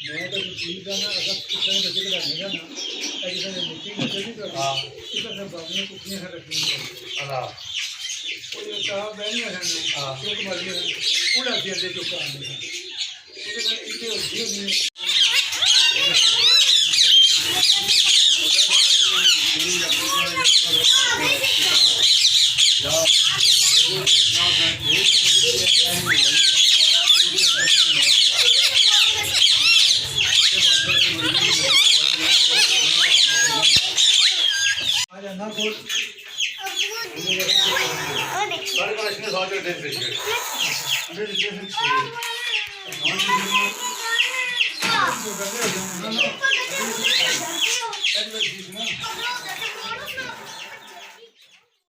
मैं तो ठीक है ना अगर कितने बजे का लगेगा ना ऐसे मीटिंग बजे भी करो इधर से बाबू ने कुछ नहीं रखनी है अल्लाह वो जो कहा बहन है ना एक बार ये पूरा दिया दे चुका है उसके इतने दिए नहीं आज ना बोल सारे का इसने साथ में देख रहे हैं